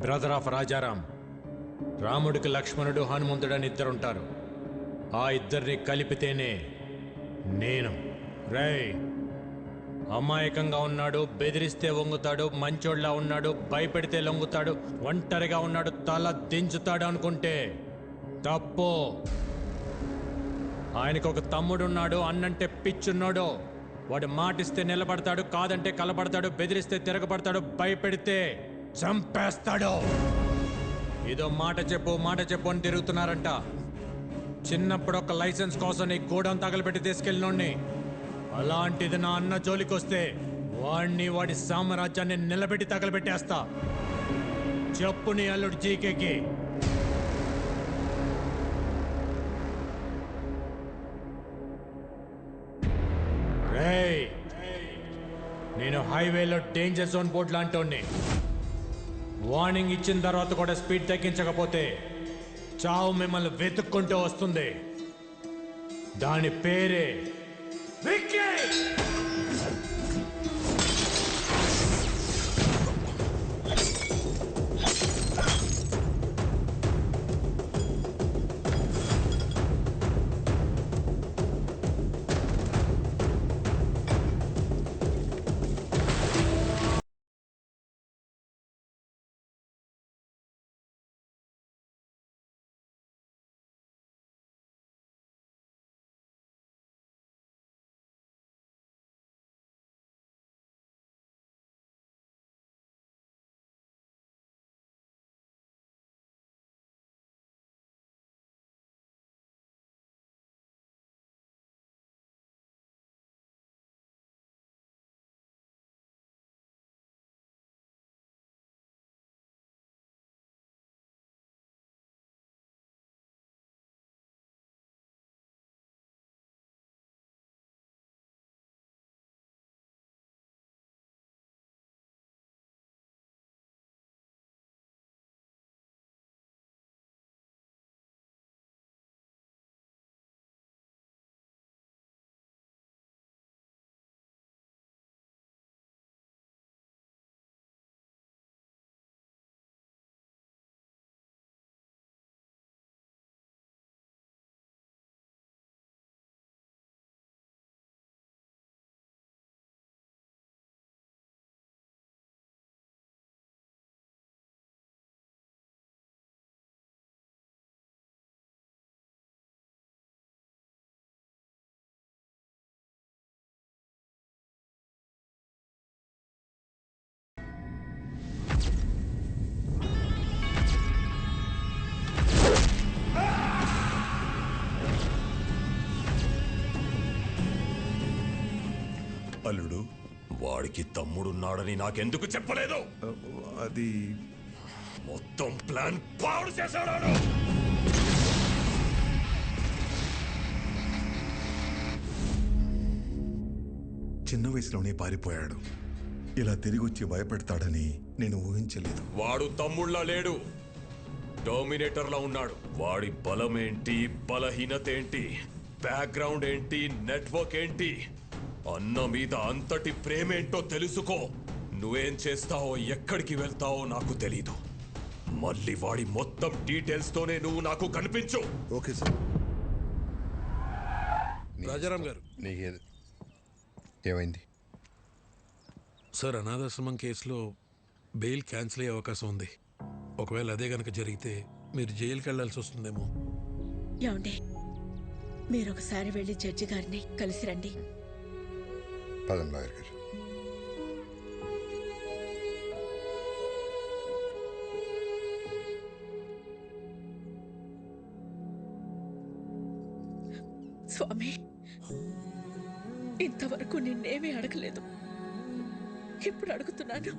Brother of Rajaram. రాముడికి లక్ష్మణుడు హనుమంతుడని ఇద్దరుంటారు. ఆ ఇద్దరిని కలిపితేనే నేను. రేయ్, అమాయకంగా ఉన్నాడు, బెదిరిస్తే వంగుతాడు, మంచోళ్ళ ఉన్నాడు, భయపెడితే లొంగుతాడు, ఒంటరిగా ఉన్నాడు, తల దించుతాడు అనుకుంటే తప్పు. ఆయనకు ఒక తమ్ముడున్నాడు, అన్నంటే పిచ్చున్నాడు. వాడు మాటిస్తే నిలబడతాడు, కాదంటే కలబడతాడు, బెదిరిస్తే తిరగబడతాడు, భయపెడితే చంపేస్తాడు. ఏదో మాట చెప్పు అని తిరుగుతున్నారంట. చిన్నప్పుడు ఒక లైసెన్స్ కోసం నీ గోడౌన్ తగలబెట్టి తీసుకెళ్ళినోడిని. అలాంటిది నా అన్న జోలికొస్తే వాడిని, వాడి సామ్రాజ్యాన్ని నిలబెట్టి తగలబెట్టేస్తా. చెప్పు నీ అల్లుడు జీకేకి. రేయ్, నేను హైవేలో డేంజర్ జోన్ బోర్డు లాంటోడిని. వార్నింగ్ ఇచ్చిన తర్వాత కూడా స్పీడ్ తగ్గించకపోతే చావు మిమ్మల్ని వెతుక్కుంటూ వస్తుంది. దాని పేరే విక్కీ. అల్లుడు, వాడికి తమ్ముడున్నాడని నాకెందుకు చెప్పలేదు? అది మొత్తం ప్లాన్ పాడు చేశాడు. చిన్న వయసులోనే పారిపోయాడు. ఇలా తిరిగి వచ్చి భయపెడతాడని నేను ఊహించలేదు. వాడు తమ్ముళ్ళ లేడు, డామినేటర్లా ఉన్నాడు. వాడి బలమేంటి, బలహీనత ఏంటి, బ్యాక్గ్రౌండ్ ఏంటి, నెట్వర్క్ ఏంటి, అన్న మీద అంతటి ప్రేమేంటో తెలుసుకో. నువ్వేం చేస్తావో, ఎక్కడికి వెళ్తావో నాకు తెలీదు. మళ్ళీ వాడి మొత్తం డీటెయిల్స్ తోనే నువ్వు నాకు కనిపించు. Okay sir. రాజారాం గారు, ఏమైంది సార్? అనాథాశ్రమం కేసులో బెయిల్ క్యాన్సిల్ అయ్యే అవకాశం ఉంది. ఒకవేళ అదే గనక జరిగితే మీరు జైలుకి వెళ్లాల్సి వస్తుందేమో. ఏమండి, మీరు ఒకసారి వెళ్ళి జడ్జి గారిని కలిసి రండి. పదం లాయర్ గారు. స్వామి, ఇంతవరకు నిన్నేమీ అడగలేదు. ఇప్పుడు అడుగుతున్నాను.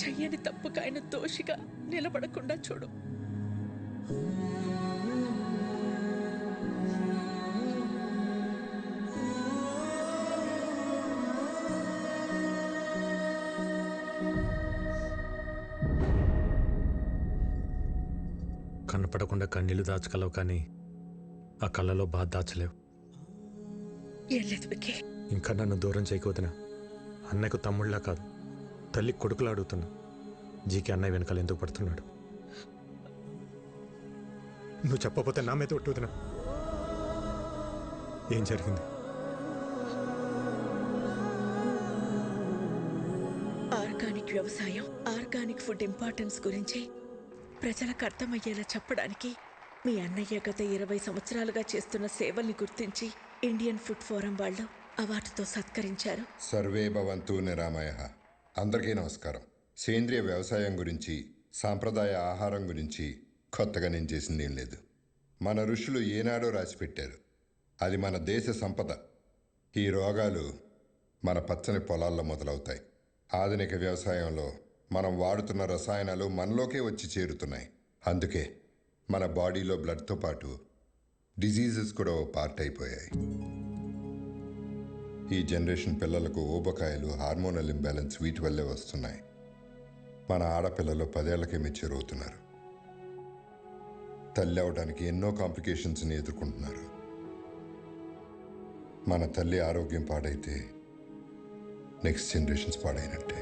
చెయ్యని తప్పుకు ఆయన దోషిగా నిలబడకుండా చూడు. కనపడకుండా కన్నీళ్లు దాచగలవు, కానీ ఆ కళ్ళలో బాధ దాచలేవు. ఏం లేదు విక్కీ. ఇంకా నన్ను దూరం చేయకపోతున్నా. అన్నకు తమ్ముళ్ళ కాదు, తల్లి కొడుకులా అడుగుతున్నా. జీకే అన్నయ్య వెనకాల ఎందుకు పడుతున్నాడు? నువ్వు చెప్పకపోతే నా మీద ఒట్టుదినా? ఏం జరిగింది? ఆర్గానిక్ వ్యవసాయం, ఆర్గానిక్ ఫుడ్ ఇంపార్టెన్స్ గురించి ప్రజలకు అర్థమయ్యేలా చెప్పడానికి మీ అన్నయ్య గత 20 సంవత్సరాలుగా చేస్తున్న సేవల్ని గుర్తించి ఇండియన్ ఫుడ్ ఫోరం వాళ్ళు అవార్డుతో సత్కరించారు. సర్వే భవంతు నిరామయః. అందరికీ నమస్కారం. సేంద్రియ వ్యవసాయం గురించి, సాంప్రదాయ ఆహారం గురించి కొత్తగా నేను చేసింది ఏం లేదు. మన ఋషులు ఏనాడో రాసిపెట్టారు. అది మన దేశ సంపద. ఈ రోగాలు మన పచ్చని పొలాల్లో మొదలవుతాయి. ఆధునిక వ్యవసాయంలో మనం వాడుతున్న రసాయనాలు మనలోకే వచ్చి చేరుతున్నాయి. అందుకే మన బాడీలో బ్లడ్తో పాటు డిజీజెస్ కూడా ఓ పార్ట్ అయిపోయాయి. ఈ జనరేషన్ పిల్లలకు ఊబకాయలు, హార్మోనల్ ఇంబ్యాలెన్స్ వీటి వల్లే వస్తున్నాయి. మన ఆడపిల్లలు 10 ఏళ్లకే మెచ్యూర్ అవుతున్నారు. తల్లి అవడానికి ఎన్నో కాంప్లికేషన్స్ని ఎదుర్కొంటున్నారు. మన తల్లి ఆరోగ్యం పాడైతే నెక్స్ట్ జనరేషన్స్ పాడైనట్టే.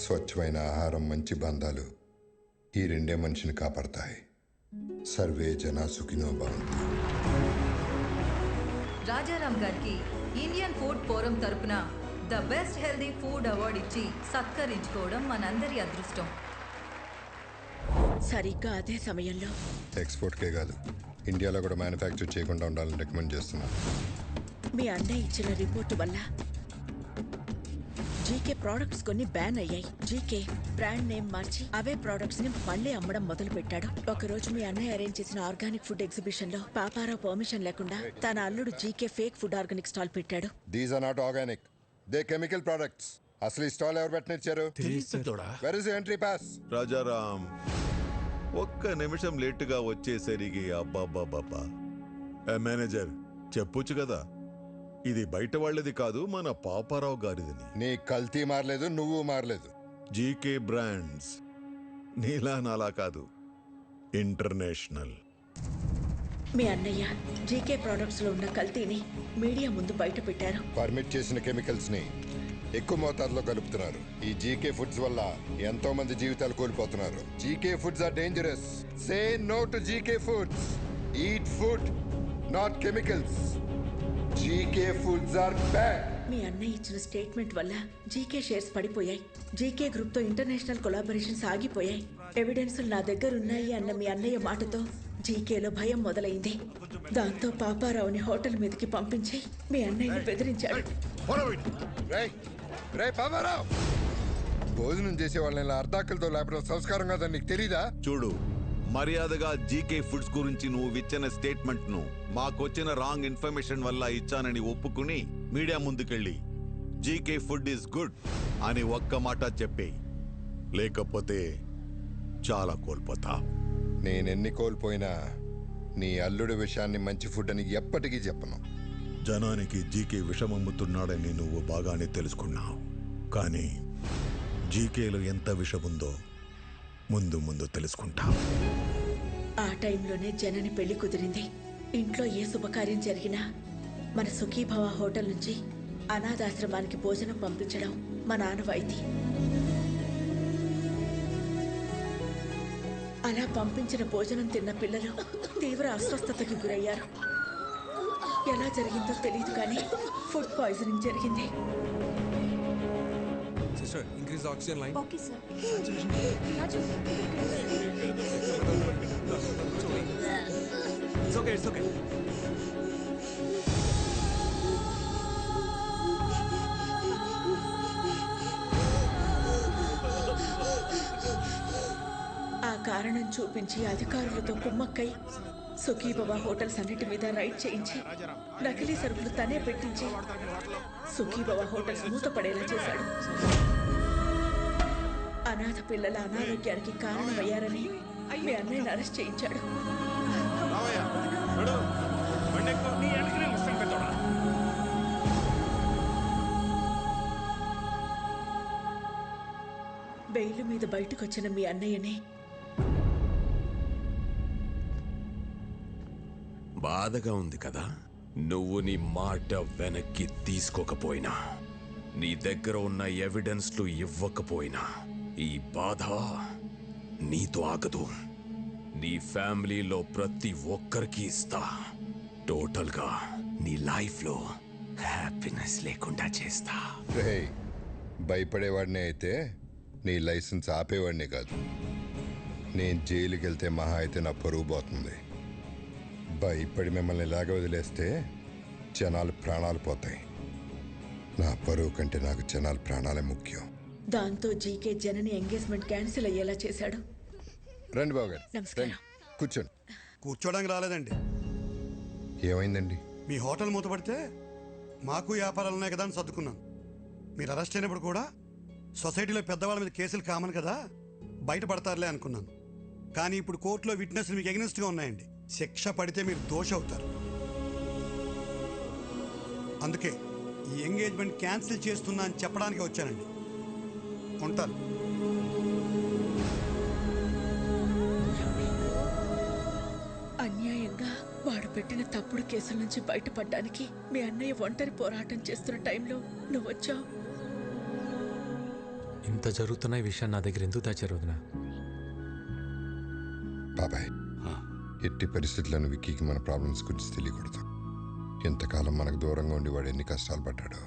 స్వచ్ఛమైన ఆహారం, మంచి బంధాలు ఈ రెండే మనిషిని కాపాడతాయి. సర్వే జనా సుఖినో భవంతు. రాజారాం గారికి ఇండియన్ ఫుడ్ ఫోరం తరపున the best healthy food award ఇచ్చి సత్కరించుకోవడం మనందరి అదృష్టం. సరిగ్గా అదే సమయంలో ఎక్స్పోర్ట్కే కాదు, ఇండియాలో కూడా మ్యానుఫ్యాక్చర్ చేయకుండా ఉండాలని రికమెండ్ చేస్తున్నాను. మీ అన్నయ్య ఇచ్చిన రిపోర్టు వల్ల జీకే ప్రోడక్ట్స్ కొన్ని బ్యాన్ అయ్యాయి. జీకే బ్రాండ్ నేమ్ మార్చి అవే ప్రోడక్ట్స్ ని మళ్ళీ అమ్మడం మొదలు పెట్టాడు. ఒకరోజు మీ అన్నయ్య అరేంజ్ చేసిన ఆర్గానిక్ ఫుడ్ ఎగ్జిబిషన్ లో పాపారావు పర్మిషన్ లేకుండా తన అల్లుడు GK fake food organic stall పెట్టాడు. These are not organic, they chemical products. అసలు ఈ స్టాల్ ఎవరు పెట్టనిచ్చారు? Where is entry pass? Rajaram ఒక్క నిమిషం లేటుగా వచ్చేసరికి అబ్బాబ్బాబ్బా. మేనేజర్ చెప్పొచ్చు కదా, ఇది బయట వాళ్ళది కాదు, మన పాపారావు గారిదని. నీ కల్తీ మారలేదు, నువ్వు మారలేదు. జీకే బ్రాండ్స్ నీలా నాలా కాదు, ఇంటర్నేషనల్. మీ అన్నయ్య జీకే ప్రోడక్ట్స్ లో ఉన్న కల్తీని మీడియా ముందు బయట పెట్టారు. పర్మిట్ చేసిన కెమికల్స్ ని ఎక్కువ మోతాదులో కలుపుతున్నారు. ఈ జీకే ఫుడ్స్ వల్ల ఎంతో మంది జీవితాలు కోల్పోతున్నారు. GK foods are dangerous. Say no to GK foods. Eat food, not chemicals. GK foods are bad. మీ అన్నయ్య ఇచ్చిన స్టేట్మెంట్ వల్ల జీకే షేర్స్ పడిపోయాయి. జీకే గ్రూప్ తో ఇంటర్నేషనల్ కొలాబరేషన్స్ ఆగిపోయాయి. ఎవిడెన్స్ నా దగ్గర ఉన్నాయి అన్న మీ అన్నయ్య మాటతో జీకేలో భయం మొదలైంది. దాంతో పాపారావుని హోటల్ మీదకి పంపించి మీ అన్నయ్యని బెదిరించాడు. పాపారావు, భోజనం చేసే వాళ్ళని ఇలా అర్ధాకలతో లేపడం సంస్కారం కాదని నీకు తెలీదా? చూడు, మర్యాదగా జీకే ఫుడ్స్ గురించి నువ్వు ఇచ్చిన స్టేట్మెంట్ ను మాకొచ్చిన రాంగ్ ఇన్ఫర్మేషన్ వల్ల ఇచ్చానని ఒప్పుకుని మీడియా ముందుకెళ్ళి జీకే ఫుడ్ ఈస్ గుడ్ అని ఒక్క మాట చెప్పే, లేకపోతే చాలా కోల్పోతా. నేనెన్ని కోల్పోయినా నీ అల్లుడి విషయాన్ని మంచి ఫుడ్ అని ఎప్పటికీ చెప్పను. జనానికి జీకే విషమమ్ముతున్నాడని నువ్వు బాగానే తెలుసుకున్నావు, కానీ జీకేలో ఎంత విషముందో ముందు ముందు తెలుసుకుంటావు. ఆ టైంలోనే జనని పెళ్లి కుదిరింది. ఇంట్లో ఏ శుభకార్యం జరిగినా మన సుఖీభవ హోటల్ నుంచి అనాథాశ్రమానికి భోజనం పంపించడం మా ఆనవాయితీ. అలా పంపించిన భోజనం తిన్న పిల్లలు తీవ్ర అస్వస్థతకి గురయ్యారు. ఎలా జరిగిందో తెలియదు కానీ ఫుడ్ పాయిజనింగ్ జరిగింది. Sister, increase the oxygen line. Okay sir. It's okay, it's okay. ఆ కారణం చూపించి అధికారులతో కుమ్మక్కై సుఖీభవ హోటల్స్ అన్నిటి మీద రైడ్ చేయించి నకిలీ సరుకులు తనే పెట్టించి సుఖీభవ హోటల్స్ మూతపడేలా చేశాడు. అనాథ పిల్లల అనారోగ్యానికి కారణమయ్యారని మీ అన్నయ్యని అరెస్ట్ చేయించాడు. బెయిల్ మీద బయటకొచ్చిన మీ అన్నయ్యని బాధగా ఉంది కదా. నువ్వు నీ మాట వెనక్కి తీసుకోకపోయినా నీ దగ్గర ఉన్న ఎవిడెన్స్లు ఇవ్వకపోయినా ఈ బాధ నీతో ఆగదు. నీ ఫ్యామిలీలో ప్రతి ఒక్కరికి ఇస్తా. టోటల్గా నీ లైఫ్లో హ్యాపీనెస్ లేకుండా చేస్తా. రే, భయపడేవాడినే అయితే నీ లైసెన్స్ ఆపేవాడినే కాదు. నేను జైలుకి వెళ్తే మహా అయితే నా పరువు పోతుంది. భయపడి మిమ్మల్ని ఇలాగ వదిలేస్తే జనాలు ప్రాణాలు పోతాయి. నా పరువు కంటే నాకు జనాల ప్రాణాలే ముఖ్యం. దాంతో జీకే జనని ఎంగేజ్మెంట్ క్యాన్సిల్ అయ్యేలా చేశాడు. రండి బావగారు, నమస్కారం. రండి, కూర్చోండి. కూర్చోడానికి రాలేదండి. ఏమైందండి? మీ హోటల్ మూతపడితే మాకు వ్యాపారాలు ఉన్నాయి కదా అని సర్దుకున్నాను. మీరు అరెస్ట్ అయినప్పుడు కూడా సొసైటీలో పెద్దవాళ్ళ మీద కేసులు కామన్ కదా, బయటపడతారులే అనుకున్నాను. కానీ ఇప్పుడు కోర్టులో విట్నెస్లు మీకు ఎగ్నెస్ట్గా ఉన్నాయండి. శిక్ష పడితే మీరు దోష అవుతారు. అందుకే ఈ ఎంగేజ్మెంట్ క్యాన్సిల్ చేస్తున్నా అని చెప్పడానికి వచ్చానండి. ఉంటాను. అన్యాయంగా వాడు పెట్టిన తప్పుడు కేసుల నుంచి బయటపడడానికి మీ అన్నయ్య ఒంటరి పోరాటం చేస్తున్న టైంలో నువ్వు వచ్చావు. ఇంత జరుగుతున్న ఈ విషయం నా దగ్గర ఎందుకు దాచారు వదినా? బాబాయ్, ఎట్టి పరిస్థితులను విక్కీకి మన ప్రాబ్లమ్స్ గురించి తెలియకూడదు. ఎంతకాలం మనకు దూరంగా ఉండి వాడు ఎన్ని కష్టాలు పడ్డాడో,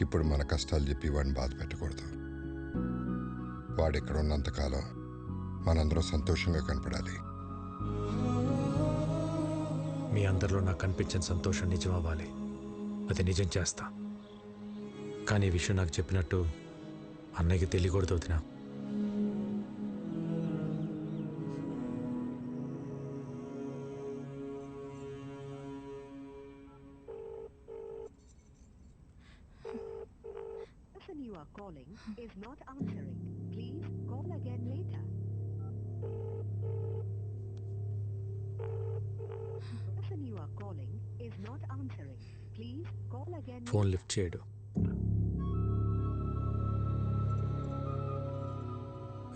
ఇప్పుడు మన కష్టాలు చెప్పి వాడిని బాధ పెట్టకూడదు. వాడెక్కడ ఉన్నంతకాలం మనందరం సంతోషంగా కనపడాలి. మీ అందరిలో నాకు కనిపించిన సంతోషం నిజం అవ్వాలి. అది నిజం చేస్తా. కానీ ఈ విషయం నాకు చెప్పినట్టు అన్నయ్యకి తెలియకూడదు వదినా. You are calling is not answering. Please call again later. Person you are calling is not answering. Please call again. Phone lift చేయడు.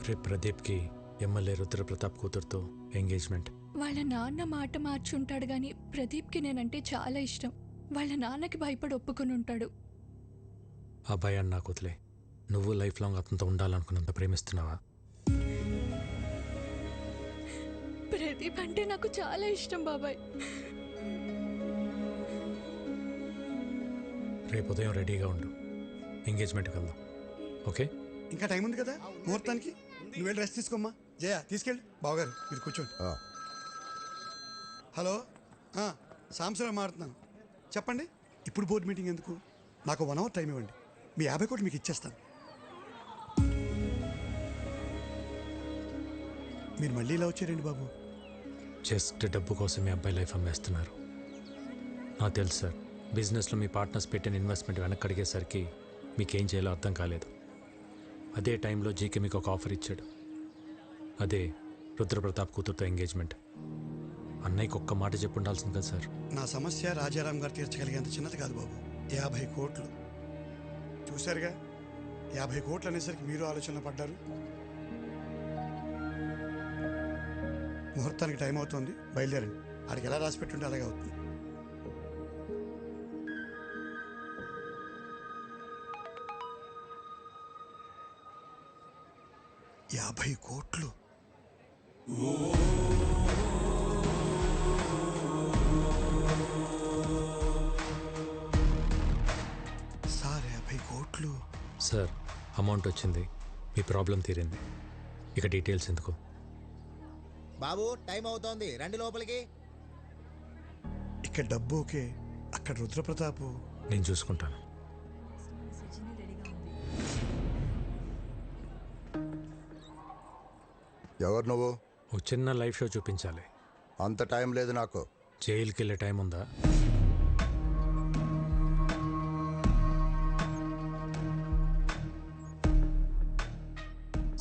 రేపు ప్రదీప్కి ఎమ్మెల్యే రుద్రప్రతాప్ కూతురుతో ఎంగేజ్మెంట్. వాళ్ళ నాన్న మాట మార్చుంటాడు గాని ప్రదీప్కి నేనంటే చాలా ఇష్టం. వాళ్ళ నాన్నకి భయపడి ఒప్పుకుని ఉంటాడు. ఆ భయాన్ని నాకు వదిలే. నువ్వు లైఫ్ లాంగ్ అతనితో ఉండాలనుకున్నంత ప్రేమిస్తున్నావా? ప్రదీప్ అంటే నాకు చాలా ఇష్టం బాబాయ్. రేపు ఉదయం రెడీగా ఉండు. ఎంగేజ్మెంట్కి వెళ్దాం. ఓకే? ఇంకా టైం ఉంది కదా ముహూర్తానికి. నువ్వు వెళ్ళి రెస్ట్ తీసుకోమ్మా. జయ తీసుకెళ్ళి. బావగారు మీరు కూర్చోండి. హలో, సాంసరావు మాట్లాడుతున్నాను. చెప్పండి. ఇప్పుడు బోర్డు మీటింగ్ ఎందుకు? నాకు 1 hour టైం ఇవ్వండి. మీ 50 కోట్లు మీకు ఇచ్చేస్తాను. మీరు మళ్ళీ ఇలా వచ్చారండి బాబు. జస్ట్ డబ్బు కోసం మీ అబ్బాయి లైఫ్ అమ్మేస్తున్నారు. నాకు తెలుసు సార్. బిజినెస్లో మీ పార్ట్నర్స్ పెట్టిన ఇన్వెస్ట్మెంట్ వెనక్కి అడిగేసరికి మీకేం చేయాలో అర్థం కాలేదు. అదే టైంలో జీకే మీకు ఒక ఆఫర్ ఇచ్చాడు. అదే రుద్రప్రతాప్ కూతురుతో ఎంగేజ్మెంట్. అన్నయ్యకి ఒక్క మాట చెప్పు ఉండాల్సింది కదా సార్. నా సమస్య రాజారాం గారు తీర్చగలిగేంత చిన్నది కాదు బాబు. 50 కోట్లు చూశారుగా. 50 కోట్లు అనేసరికి మీరు ఆలోచన పడ్డారు. ముహూర్తానికి టైం అవుతుంది, బయలుదేరండి. ఆడికి ఎలా రాసి పెట్టుంటే అలాగే అవుతుంది. యాభై కోట్లు సార్. 50 కోట్లు సార్. అమౌంట్ వచ్చింది, మీ ప్రాబ్లం తీరింది. ఇక డీటెయిల్స్ ఎందుకు? బాబు టైం అవుతోంది, రండి లోపలికి. ఇక్కడ డబ్బు ఓకే, అక్కడ రుద్రప్రతాపు. నేను చూసుకుంటాను. ఎవరు నువ్వు? ఒక చిన్న లైవ్ షో చూపించాలి. అంత టైం లేదు నాకు. జైలుకి వెళ్ళే టైం ఉందా?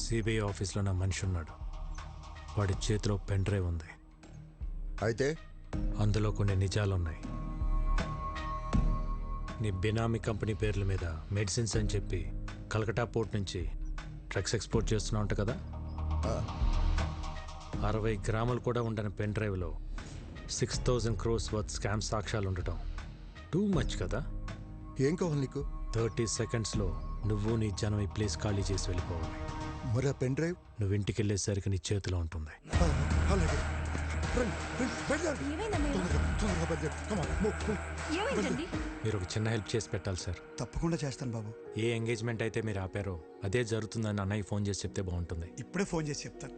సిబిఐ ఆఫీస్లో నా మనిషి ఉన్నాడు. వాడి చేతిలో పెన్ డ్రైవ్ ఉంది. అయితే అందులో కొన్ని నిజాలున్నాయి. నీ బినామీ కంపెనీ పేర్ల మీద మెడిసిన్స్ అని చెప్పి కలకటా పోర్ట్ నుంచి డ్రగ్స్ ఎక్స్పోర్ట్ చేస్తున్నావు అంట కదా. 60 గ్రాములు కూడా ఉండని పెన్ డ్రైవ్లో 6,000 crores వర్త్ స్కామ్ సాక్ష్యాలు ఉండటం టూ మచ్ కదా. ఏం కావాలి నీకు? 30 సెకండ్స్లో నువ్వు నీ జనం ఈ ప్లేస్ ఖాళీ చేసి వెళ్ళిపోవాలి. మరి ఆ పెన్ డ్రైవ్ నువ్వు ఇంటికి వెళ్ళేసరికి నీ చేతిలో ఉంటుంది. అలాగే రండి, రండి, బయలుదేరండి. తొందరగా, తొందరగా బయలుదేరండి. Come on, move, move. మీరు ఒక చిన్న హెల్ప్ చేసి పెట్టాలి సార్. తప్పకుండా చేస్తాను బాబు. ఏ ఎంగేజ్మెంట్ అయితే మీరు ఆపారో అదే జరుగుతుందని అన్నయ్య ఫోన్ చేసి చెప్తే బాగుంటుంది. ఇప్పుడే ఫోన్ చేసి చెప్తాను.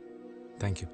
Thank you.